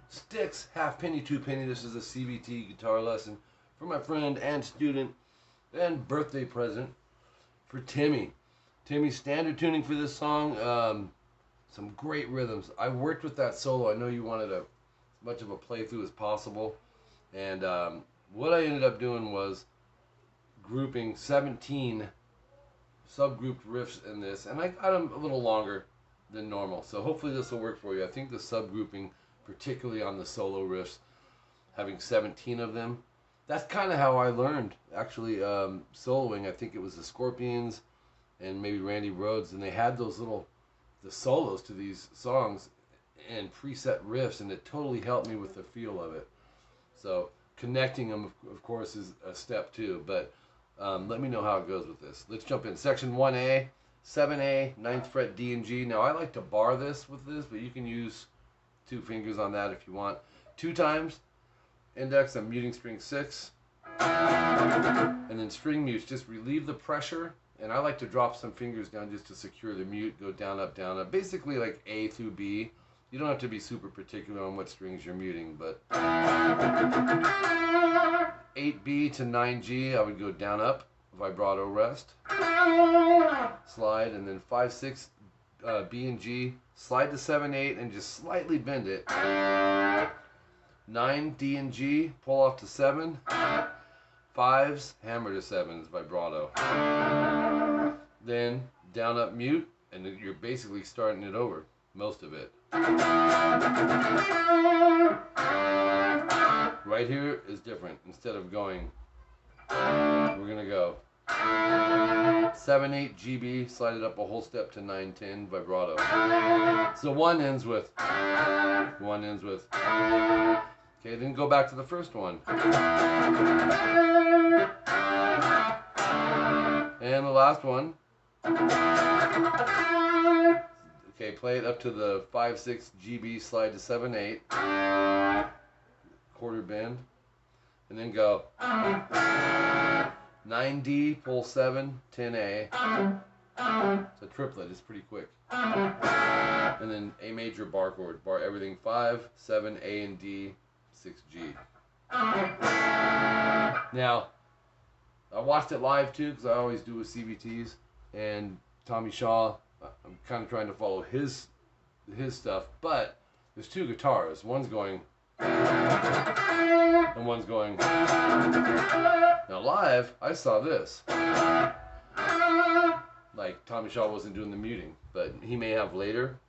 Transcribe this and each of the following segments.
STYX, half penny, two penny. This is a CVT guitar lesson for my friend and student and birthday present for Timmy. Timmy's standard tuning for this song. Some great rhythms. I worked with that solo. I know you wanted as much of a playthrough as possible. And what I ended up doing was grouping 17 subgrouped riffs in this. And I got them a little longer than normal. So hopefully this will work for you. I think the subgrouping, particularly on the solo riffs, having 17 of them, that's kind of how I learned actually soloing. I think it was the Scorpions and maybe Randy Rhoads, and they had those the solos to these songs and preset riffs, and it totally helped me with the feel of it. So connecting them, of course, is a step too, but let me know how it goes with this. Let's jump in. Section 1A, 7A, 9th fret D and G. Now I like to bar this with this, but you can use 2 fingers on that if you want. 2 times index, I'm muting string 6, and then string mutes, just relieve the pressure. And I like to drop some fingers down just to secure the mute, go down, up, basically like A through B. You don't have to be super particular on what strings you're muting, but 8B to 9G, I would go down, up, vibrato, rest, slide, and then 5, 6, B and G, slide to 7, 8, and just slightly bend it. 9, D and G, pull off to 7. 5s, hammer to 7s, vibrato. Then down, up, mute, and you're basically starting it over, most of it. Right here is different. Instead of going, we're gonna go 7, 8, GB, slide it up a whole step to 9, 10, vibrato. So one ends with. Okay, then go back to the first one. And the last one. Okay, play it up to the 5, 6 GB, slide to 7, 8. Quarter bend. And then go 9D, pull 7, 10A. It's a triplet, it's pretty quick. And then A major bar chord. Bar everything 5, 7, A and D, 6G. Now, I watched it live too, because I always do with CVTs, and Tommy Shaw, I'm kind of trying to follow his stuff, but there's 2 guitars. One's going, and one's going. Now live, I saw this. Like, Tommy Shaw wasn't doing the muting, but he may have later.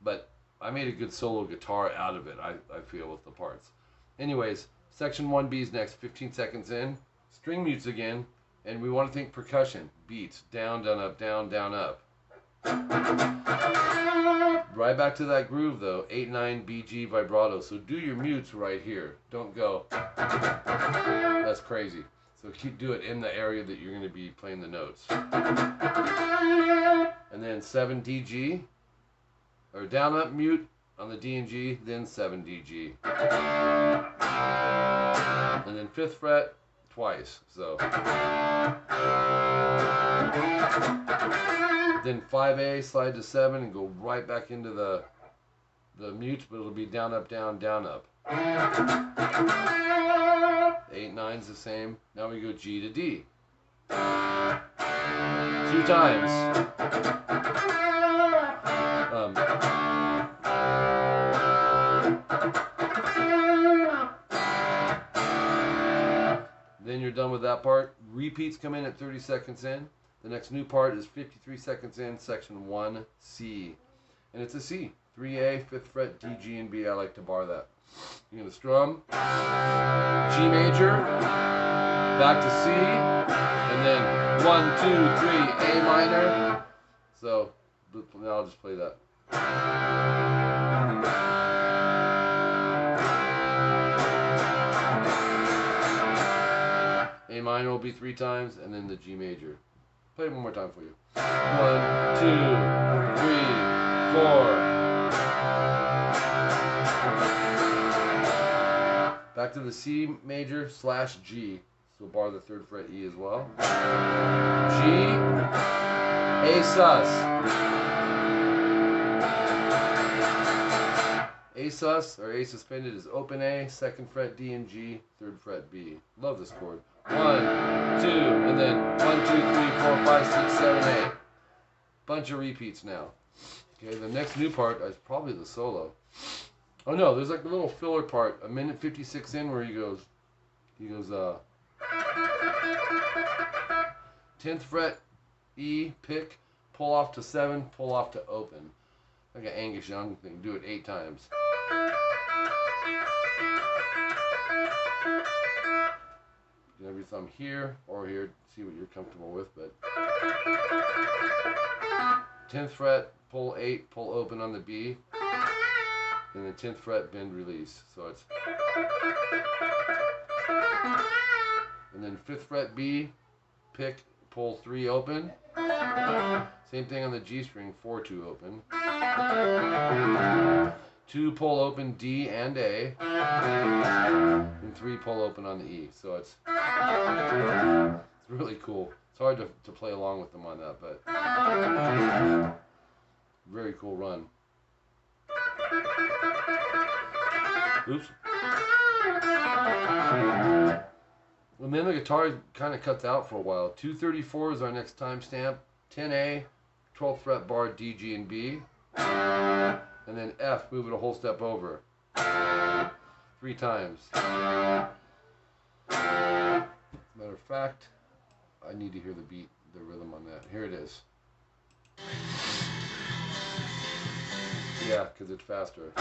But I made a good solo guitar out of it, I feel, with the parts. Anyways, section 1B is next, 15 seconds in. String mutes again, and we want to think percussion. Beats, down, down, up, down, down, up. Right back to that groove though, 8, 9, BG, vibrato. So do your mutes right here. Don't go, that's crazy. So do it in the area that you're going to be playing the notes. And then 7 DG, or down, up, mute on the D and G, then 7 DG. And then 5th fret, twice, so. Then 5A, slide to 7 and go right back into the mutes, but it'll be down, up, down, down, up. 8, 9's the same. Now we go G to D. 2 times. Then you're done with that part. Repeats come in at 30 seconds in. The next new part is 53 seconds in, section 1C. And it's a C. 3A, 5th fret, D, G, and B. I like to bar that. You're going to strum G major, back to C, and then 1, 2, 3, A minor. So now I'll just play that. A minor will be 3 times, and then the G major. Play it one more time for you. 1, 2, 3, 4. Back to the C major / G. So bar the 3rd fret E as well. G, A sus. A sus or A suspended is open A, 2nd fret D and G, 3rd fret B. Love this chord. 1, 2, and then 1, 2, 3, 4, 5, 6, 7, 8. Bunch of repeats now. Okay, the next new part is probably the solo. Oh no, there's like a little filler part, 1:56 in, where he goes 10th fret E, pick, pull off to 7, pull off to open. Like an Angus Young thing. Do it 8 times. You can have your thumb here or here. See what you're comfortable with, but 10th fret, pull 8, pull open on the B, and then 10th fret, bend, release. So it's, and then 5th fret B, pick, pull 3, open. Same thing on the G string, 4, 2, open. 2, pull open D and A, and 3, pull open on the E. So it's really cool. It's hard to play along with them on that, but very cool run. Oops. And then the guitar kind of cuts out for a while. 234 is our next timestamp. 10A, 12th fret bar D, G, and B. And then F, move it a whole step over. 3 times. Matter of fact, I need to hear the beat, the rhythm on that. Here it is. Yeah, because it's faster.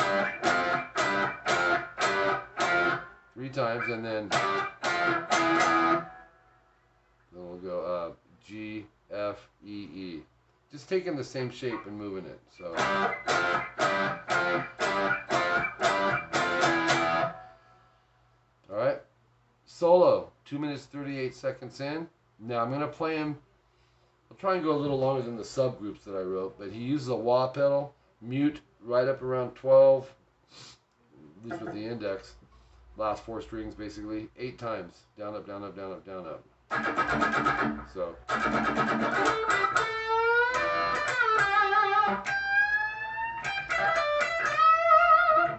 3 times, and then we'll go G, F, E, E. Just taking the same shape and moving it. So. All right. Solo. 2 minutes 38 seconds in. Now I'm gonna play him. I'll try and go a little longer than the subgroups that I wrote, but he uses a wah pedal, mute right up around 12. At least with the index. Last 4 strings basically 8 times. Down, up, down, up, down, up, down, up. So.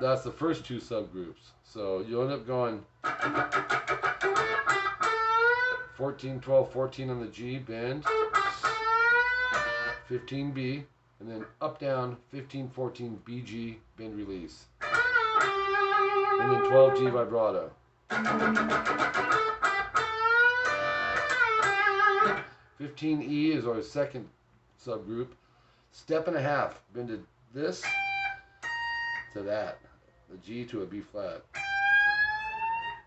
That's the first 2 subgroups. So you end up going 14, 12, 14 on the G, bend, 15 B, and then up, down, 15, 14, B, G, bend, release. And then 12 G vibrato. 15 E is our second subgroup. Step and a half, bended this to that. The G to a B flat.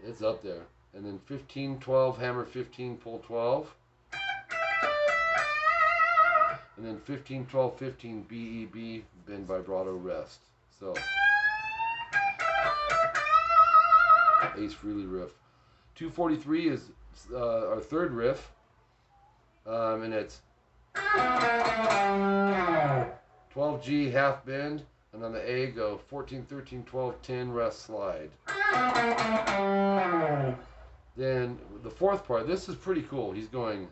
It's up there. And then 15, 12, hammer 15, pull 12. And then 15, 12, 15, B, E, B, bend, vibrato, rest. So, Ace Frehley riff. 243 is our third riff. And it's 12 G, half bend. And on the A, go 14, 13, 12, 10, rest, slide. Then the fourth part, this is pretty cool. He's going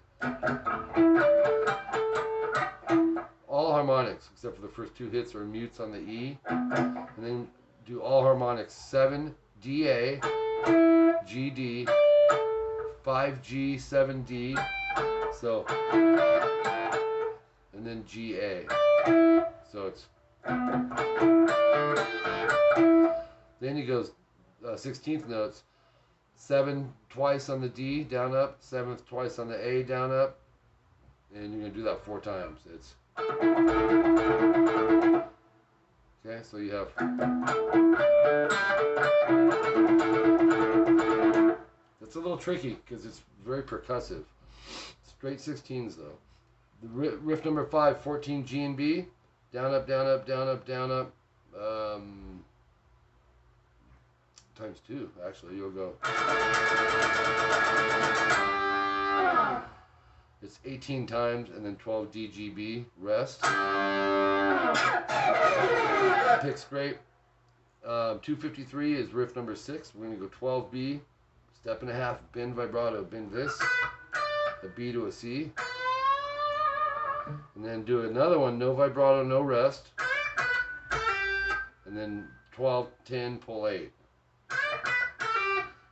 all harmonics, except for the first 2 hits are mutes on the E. And then do all harmonics, 7, D, A, G, D, 5, G, 7, D. So, and then G, A. So it's. Then he goes 16th notes, 7 twice on the D, down up, 7th twice on the A, down up, and you're going to do that 4 times. It's okay, so you have that's a little tricky because it's very percussive. Straight 16s though. The riff number 5, 14 G and B. Down, up, down, up, down, up, down, up. Times 2, actually. You'll go. It's 18 times, and then 12 D, G, B. Rest. Pick scrape. 253 is riff number 6. We're going to go 12B, step and a half, bend vibrato, bend this, a B to a C. And then do another one, no vibrato, no rest. And then 12, 10, pull 8.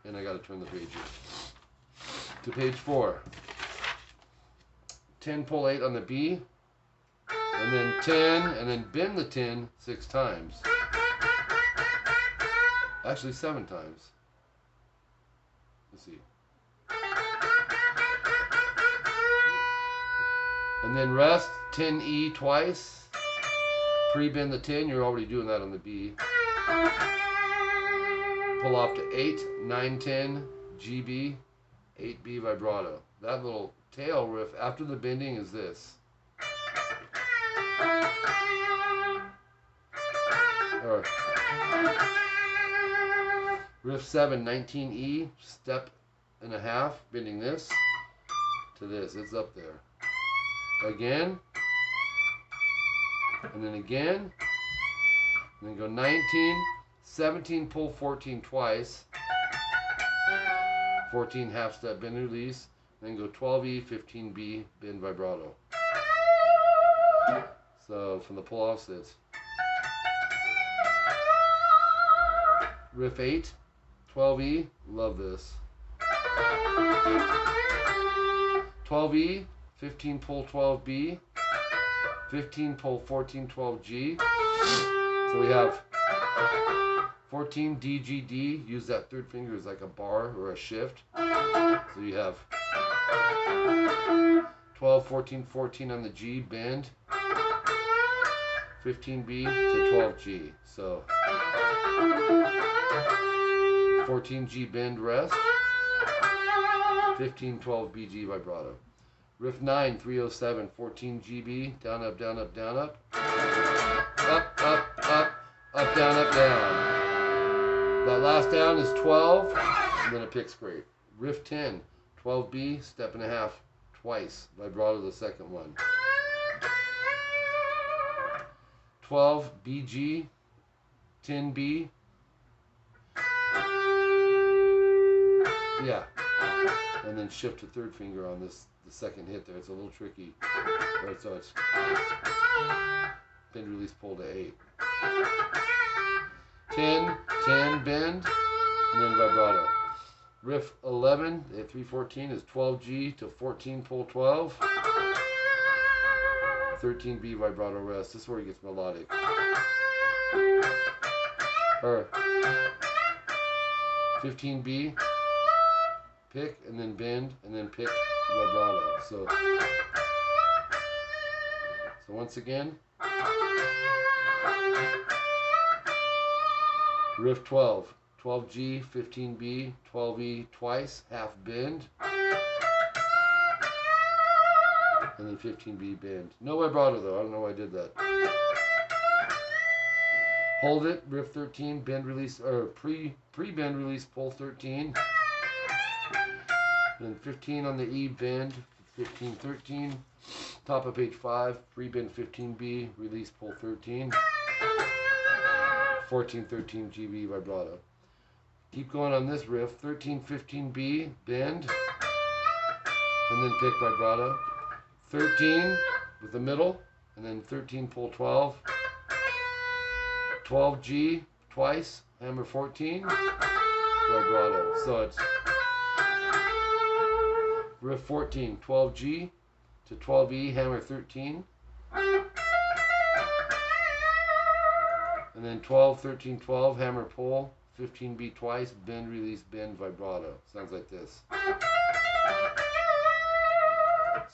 And I got to turn the page here. To page 4. 10, pull 8 on the B. And then 10, and then bend the 10 6 times. Actually, 7 times. Let's see. And then rest, 10E twice. Pre-bend the 10, you're already doing that on the B. Pull off to 8, 9, 10, GB, 8B vibrato. That little tail riff after the bending is this. Or riff 7, 19E, step and a half, bending this to this. It's up there. Again, and then again, and then go 19, 17, pull 14 twice, 14 half step, bend release, then go 12E, 15B, bend vibrato. So from the pull offs, it's riff 8, 12E, love this. 12E, 15 pull 12B, 15 pull 14 12G. So we have 14 DGD, use that third finger as like a bar or a shift. So you have 12, 14, 14 on the G, bend, 15B to 12G. So 14G bend rest, 15, 12 BG vibrato. Riff 9, 307, 14 GB, down, up, down, up, down, up. Up, up, up, up, down, up, down. That last down is 12, and then it picks great. Riff 10, 12B, step and a half, twice. Vibrato the second one. 12 BG, 10B. Yeah. And then shift to third finger on this, the second hit there. It's a little tricky. Right, so it's bend, release, pull to 8. 10, 10, bend, and then vibrato. Riff 11 at 314 is 12G to 14, pull 12. 13B vibrato rest. This is where he gets melodic. Or 15B. Pick and then bend and then pick vibrato. So once again, riff 12, 12G, 15B, 12E twice, half bend, and then 15B bend. No vibrato though. I don't know why I did that. Hold it. Riff 13, bend release or pre-bend release, pull 13. And then 15 on the E, bend, 15, 13. Top of page 5, pre-bend 15B, release, pull 13. 14, 13 GB vibrato. Keep going on this riff. 13, 15B, bend, and then pick vibrato. 13 with the middle, and then 13, pull 12. 12G twice, hammer 14, vibrato. So it's riff 14, 12G to 12E, hammer 13. And then 12, 13, 12, hammer pull, 15B twice, bend, release, bend, vibrato. Sounds like this.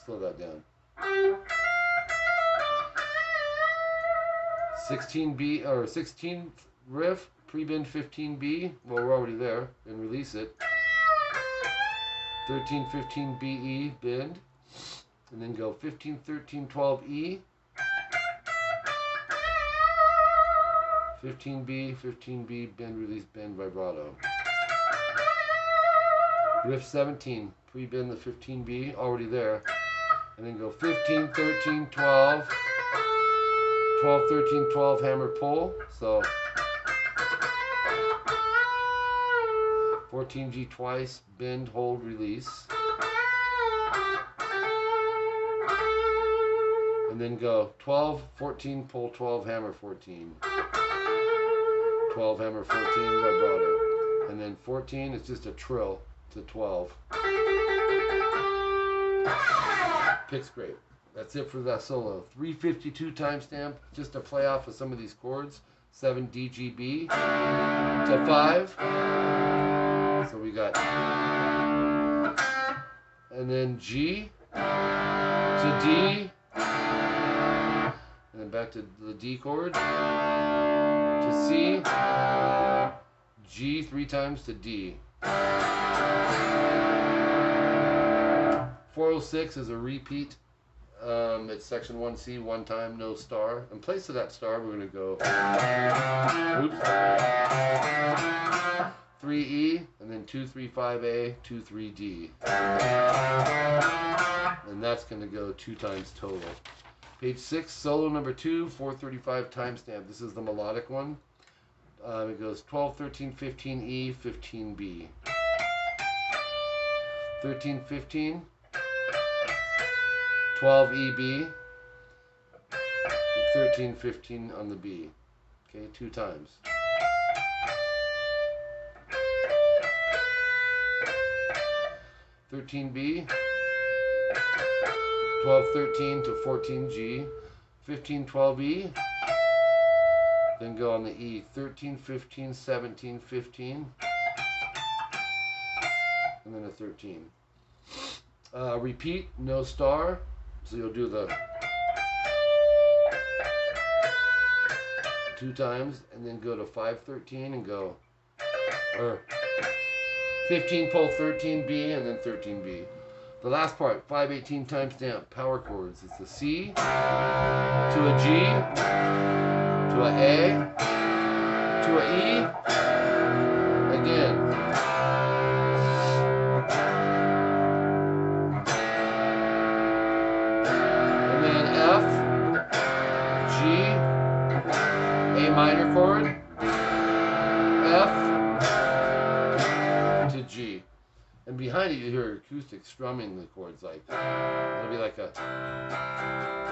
Slow that down. 16B, or 16th riff, pre-bend 15B, well we're already there, and release it. 13, 15 BE, bend, and then go 15, 13, 12 E, 15B, 15B, bend, release, bend, vibrato. Riff 17, pre-bend the 15B, already there, and then go 15, 13, 12, 12, 13, 12, hammer pull, so 14 G twice, bend, hold, release. And then go 12, 14, pull 12, hammer 14. 12, hammer 14, vibrato. And then 14, it's just a trill to 12. Picks great. That's it for that solo. 352 timestamp, just to play off of some of these chords. 7 DGB to 5. So we got, and then G to D, and then back to the D chord, to C, G 3 times to D. 406 is a repeat. It's section 1C, 1 time, no star. In place of that star, we're going to go 3E, and then 2, 3, 5A, 2, 3 D. And that's going to go 2 times total. Page 6, solo number 2, 435 timestamp. This is the melodic one. It goes 12, 13, 15 E, 15 B. 13, 15. 12 E, B. 13, 15 on the B. Okay, 2 times. B, 12, 13 to 14 G, 15, 12 E, then go on the E, 13, 15, 17, 15, and then a 13. Repeat, no star, so you'll do the 2 times, and then go to 5, 13, and go, 15, pull 13B, and then 13B. The last part, 518 timestamp, power chords. It's a C, to a G, to a A, to a E, again. And then F, G, A minor chord, F, to G. And behind it you hear acoustic strumming the chords, like it'll be like a